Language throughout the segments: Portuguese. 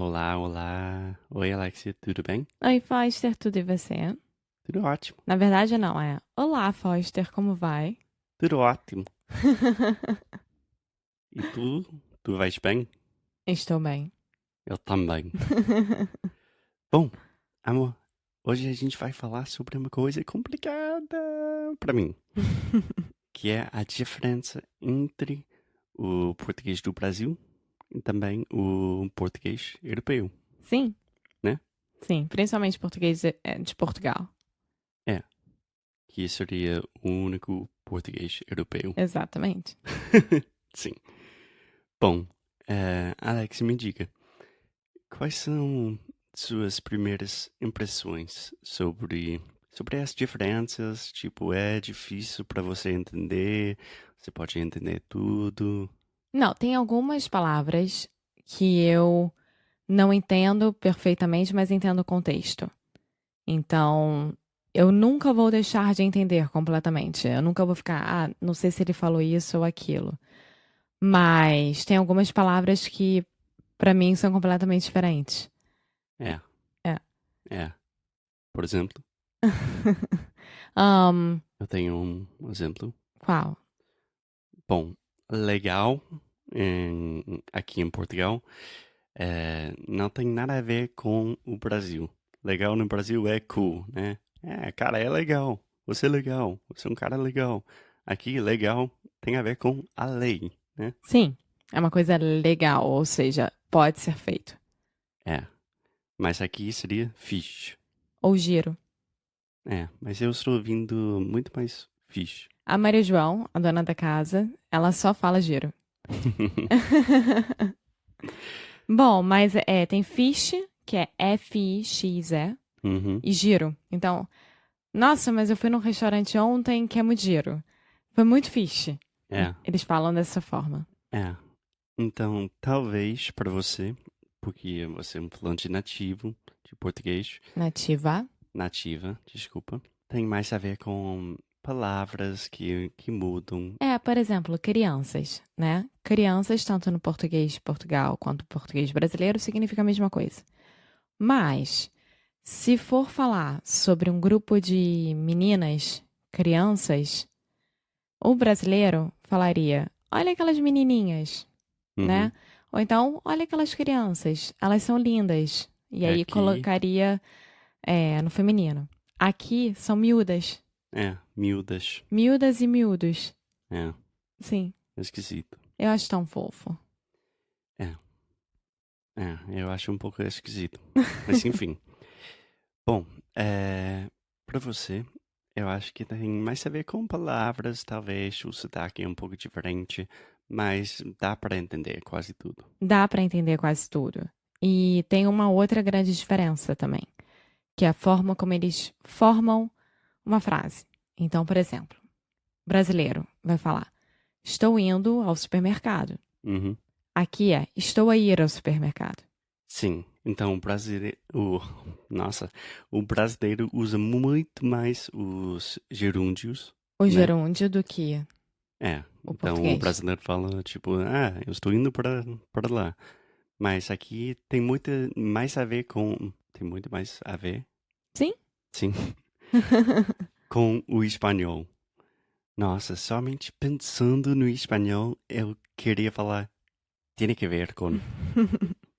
Olá, olá. Oi, Alexia, tudo bem? Oi, Foster, tudo e você? Tudo ótimo, Na verdade, não, é. Olá, Foster, como vai? tudo ótimo. E tu? Tu vais bem? Estou bem. Eu também. Bom, amor, hoje a gente vai falar sobre uma coisa complicada para mim, que é a diferença entre o português do Brasil e também o português europeu, Sim, né? sim, principalmente português de Portugal. É, que seria o único português europeu. Exatamente. Sim. Bom, Alex, me diga. Quais são suas primeiras impressões sobre as diferenças? Tipo, é difícil para você entender? Você pode entender tudo? Não, tem algumas palavras que eu não entendo perfeitamente, mas entendo o contexto. Então, eu nunca vou deixar de entender completamente. Eu nunca vou ficar, não sei se ele falou isso ou aquilo. Mas tem algumas palavras que, pra mim, são completamente diferentes. É, É. é. Por exemplo, Ahn, eu tenho um exemplo. qual? Bom, legal aqui em Portugal não tem nada a ver com o Brasil. Legal no Brasil é cool, né? É, cara, é legal. Você é legal. Você é um cara legal. Aqui, legal tem a ver com a lei, né? Sim, é uma coisa legal, ou seja, pode ser feito. É, mas aqui seria fixe. Ou giro. É, mas eu estou ouvindo muito mais fixe. A Maria João, a dona da casa, ela só fala giro. Bom, mas tem fish, que é F-I-X-E, Uhum, e giro. Então, nossa, mas eu fui num restaurante ontem que é muito giro. Foi muito fish. é, Eles falam dessa forma. é. Então, talvez para você, porque você é um falante nativo de português, Nativa. nativa, desculpa, tem mais a ver com palavras que mudam. É, por exemplo, crianças, né? Crianças, tanto no português de Portugal quanto no português brasileiro, significa a mesma coisa. Mas, se for falar sobre um grupo de meninas, crianças, o brasileiro falaria: olha aquelas menininhas, né? Uhum. Ou então, olha aquelas crianças, elas são lindas. E aí Aqui, colocaria no feminino. Aqui são miúdas. miúdas. Miúdas e miúdos. É, Sim, esquisito. eu acho tão fofo. É, eu acho um pouco esquisito. Mas enfim. Bom, para você, eu acho que tem mais a ver com palavras, talvez o sotaque é um pouco diferente, mas dá para entender quase tudo. Dá para entender quase tudo. E tem uma outra grande diferença também, que é a forma como eles formam uma frase. Então, por exemplo, brasileiro vai falar: estou indo ao supermercado. Uhum. Aqui é: estou a ir ao supermercado. Sim, então nossa, o brasileiro usa muito mais os gerúndios, O né? gerúndio do que o Então o português. brasileiro fala tipo, eu estou indo para lá. Mas aqui tem muito mais a ver, Sim? sim, com o espanhol. Nossa, somente pensando no espanhol eu queria falar, tem que ver com,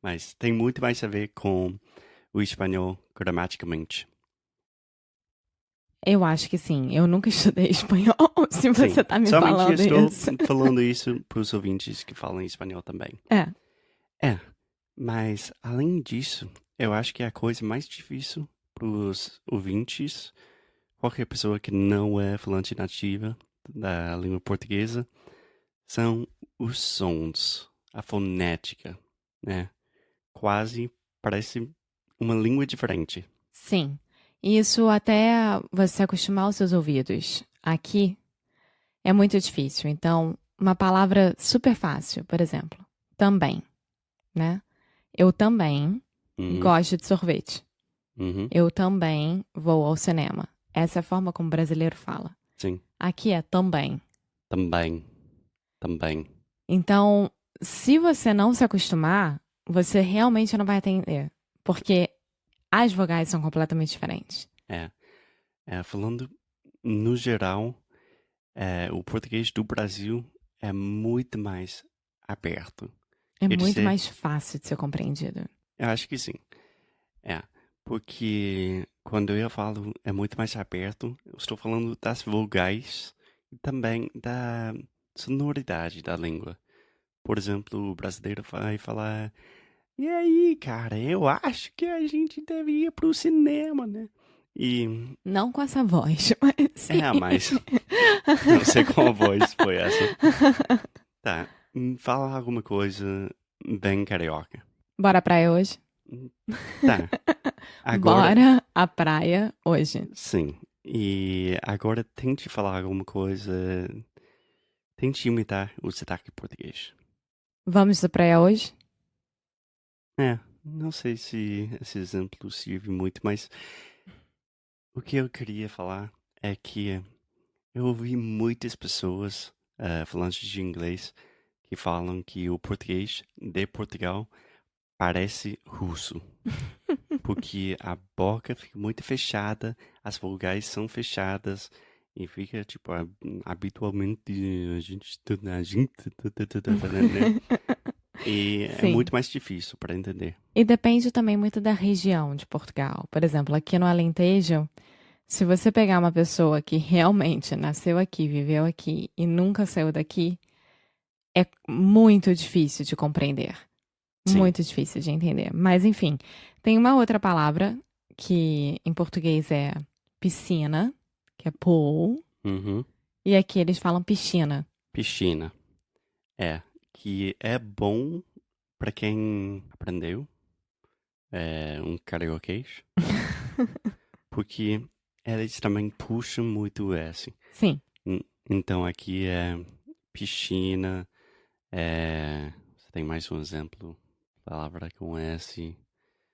mas tem muito mais a ver com o espanhol gramaticamente. Eu acho que sim. Eu nunca estudei espanhol, se Sim, você tá me somente falando estou isso. falando isso para os ouvintes que falam espanhol também. É. É, mas além disso, eu acho que a coisa mais difícil para os ouvintes, qualquer pessoa que não é falante nativa da língua portuguesa, são os sons, a fonética, né? Quase parece uma língua diferente. Sim. Isso até você acostumar os seus ouvidos. Aqui é muito difícil. Então, uma palavra super fácil, por exemplo, também, né? Eu também Uhum, gosto de sorvete. uhum, Eu também vou ao cinema. Essa é a forma como o brasileiro fala. sim, Aqui é também. também, também. Então, se você não se acostumar, você realmente não vai entender. Porque as vogais são completamente diferentes. Falando no geral, o português do Brasil é muito mais aberto. É Quer muito dizer, mais fácil de ser compreendido. eu acho que sim. Porque quando eu falo é muito mais aberto, eu estou falando das vogais e também da sonoridade da língua. Por exemplo, o brasileiro vai falar: E aí, cara, eu acho que a gente deve ir pro cinema, né? E Não com essa voz, mas sim. mas não sei qual voz foi essa. Tá, fala alguma coisa bem carioca. Bora à praia hoje? Hum, Tá, agora Bora à praia hoje. sim. E agora tente falar alguma coisa. Tente imitar o sotaque português. Vamos à praia hoje? Não sei se esse exemplo serve muito, mas o que eu queria falar é que eu ouvi muitas pessoas falantes de inglês que falam que o português de Portugal parece russo, porque a boca fica muito fechada, as vogais são fechadas e fica tipo habitualmente né? E é Sim. muito mais difícil para entender. E depende também muito da região de Portugal. Por exemplo, aqui no Alentejo, se você pegar uma pessoa que realmente nasceu aqui, viveu aqui e nunca saiu daqui, é muito difícil de compreender. Sim. Muito difícil de entender. Mas, enfim, tem uma outra palavra que em português é piscina, que é pool, Uhum. e aqui eles falam piscina. Piscina. Que é bom para quem aprendeu um carioquês, porque eles também puxam muito o S. Sim. Então aqui é piscina, você tem mais um exemplo, palavra com S,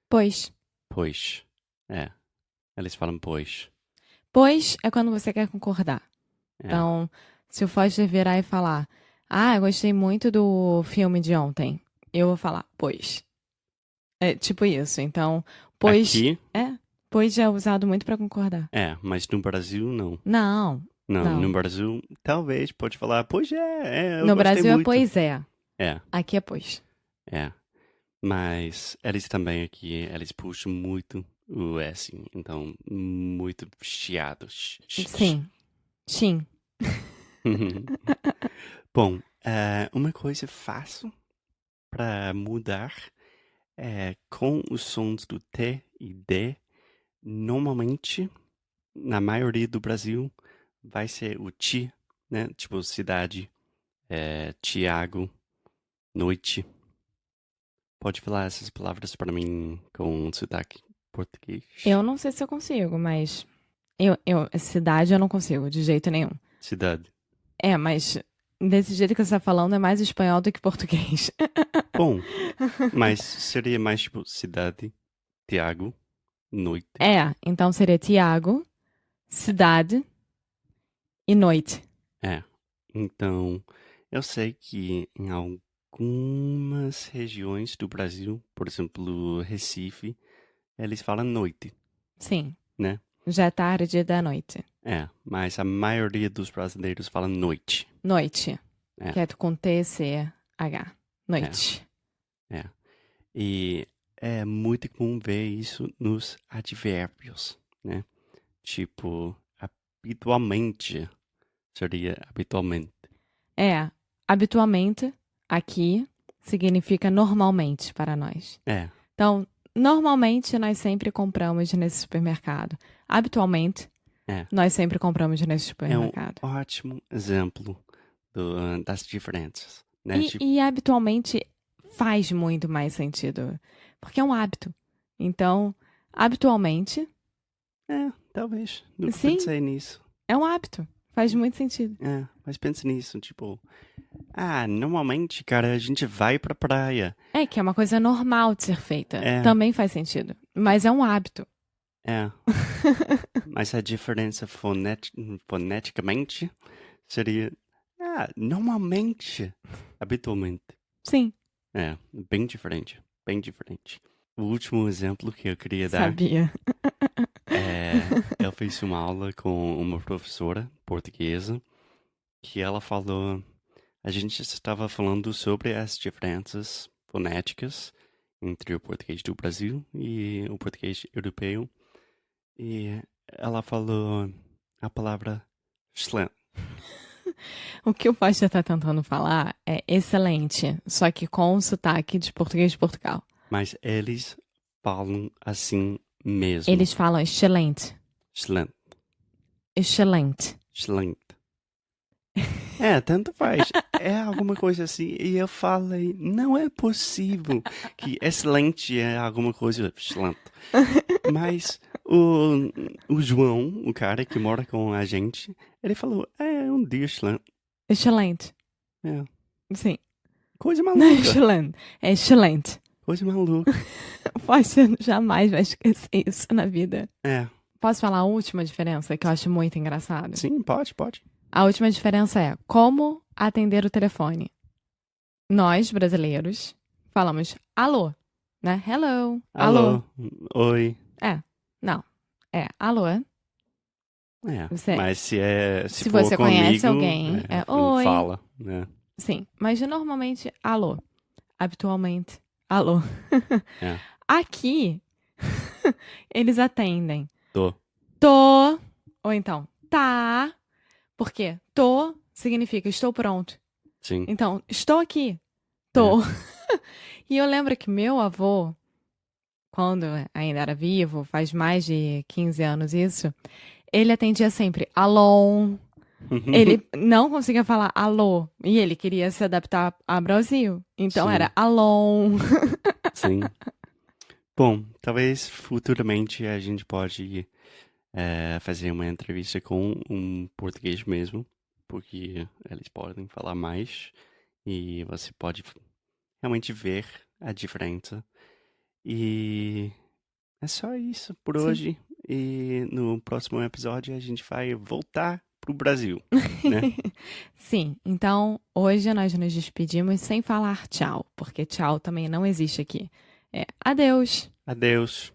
Pois. pois, eles falam pois, Pois é quando você quer concordar. é, Então, se o Foster virar e falar, eu gostei muito do filme de ontem, eu vou falar, pois. É tipo isso. Então, pois aqui, pois já é usado muito pra concordar. mas no Brasil não. Não, Não, no não. Brasil talvez pode falar, pois eu No gostei Brasil é muito. pois é. É, Aqui é pois. é. Mas eles também aqui, eles puxam muito o S, então muito chiado. Sim. Sim. Bom, uma coisa fácil para mudar é com os sons do T e D, normalmente, na maioria do Brasil, vai ser o ti, né? Tipo cidade, Tiago, noite. Pode falar essas palavras para mim com sotaque português? Eu não sei se eu consigo, mas cidade eu não consigo, de jeito nenhum. Cidade. Mas desse jeito que você tá falando é mais espanhol do que português. Bom, mas seria mais tipo cidade, Tiago, noite. Então seria Tiago, cidade e noite. Então, eu sei que em algumas regiões do Brasil, por exemplo, Recife, eles falam noite, Sim, né? já é tarde da noite. Mas a maioria dos brasileiros fala noite. Noite, É, que é com T-C-H. Noite. é. E é muito comum ver isso nos advérbios, né? Tipo, habitualmente seria habitualmente. Habitualmente, aqui, significa normalmente para nós. É, Então, normalmente nós sempre compramos nesse supermercado. Habitualmente, é. nós sempre compramos nesse É um supermercado. ótimo exemplo das diferenças, né? E habitualmente faz muito mais sentido, porque é um hábito. Então, habitualmente, Talvez. Nunca sim, pensei nisso. é um hábito. Faz muito sentido. Mas pense nisso, tipo, normalmente, cara, a gente vai pra praia. Que é uma coisa normal de ser feita. É, Também faz sentido. Mas é um hábito. é. Mas a diferença foneticamente seria, normalmente, habitualmente. Sim. Bem diferente. bem diferente. O último exemplo que eu queria dar Sabia. eu fiz uma aula com uma professora portuguesa que ela falou, a gente estava falando sobre as diferenças fonéticas entre o português do Brasil e o português europeu. E ela falou a palavra excelente. O que o Foster tá tentando falar é excelente, só que com o sotaque de português de Portugal. Mas eles falam assim mesmo. Eles falam excelente. Excelente. Excelente. Excelente. Tanto faz. É alguma coisa assim. E eu falei, não é possível que excelente é alguma coisa excelente. Mas o João, o cara que mora com a gente, ele falou, é um dia excelente. Excelente. É. Sim. Coisa Não é maluca. excelente. É excelente. Coisa maluca. O Foster jamais vai esquecer isso na vida. É. Posso falar a última diferença que eu acho muito engraçada? Sim, pode. A última diferença é como atender o telefone. Nós, brasileiros, falamos alô, né? Hello. Alô. Oi. Não. Alô. Você- Mas se Se for você comigo, conhece alguém, é oi. fala, né? Sim, mas normalmente alô. Habitualmente, alô. É. Aqui, eles atendem. Tô. Tô. Ou então, tá. Porque tô significa estou pronto. Sim. Então, estou aqui. Tô. E eu lembro que meu avô, quando ainda era vivo, faz mais de 15 anos isso, ele atendia sempre alô. Ele não conseguia falar alô. E ele queria se adaptar a Brasil. Então Sim. era alô. Sim. Bom, talvez futuramente a gente pode fazer uma entrevista com um português mesmo, porque eles podem falar mais e você pode realmente ver a diferença. E é só isso por Sim. hoje. E no próximo episódio a gente vai voltar pro Brasil, né? Sim, então hoje nós nos despedimos sem falar tchau, porque tchau também não existe aqui. É adeus. Adeus.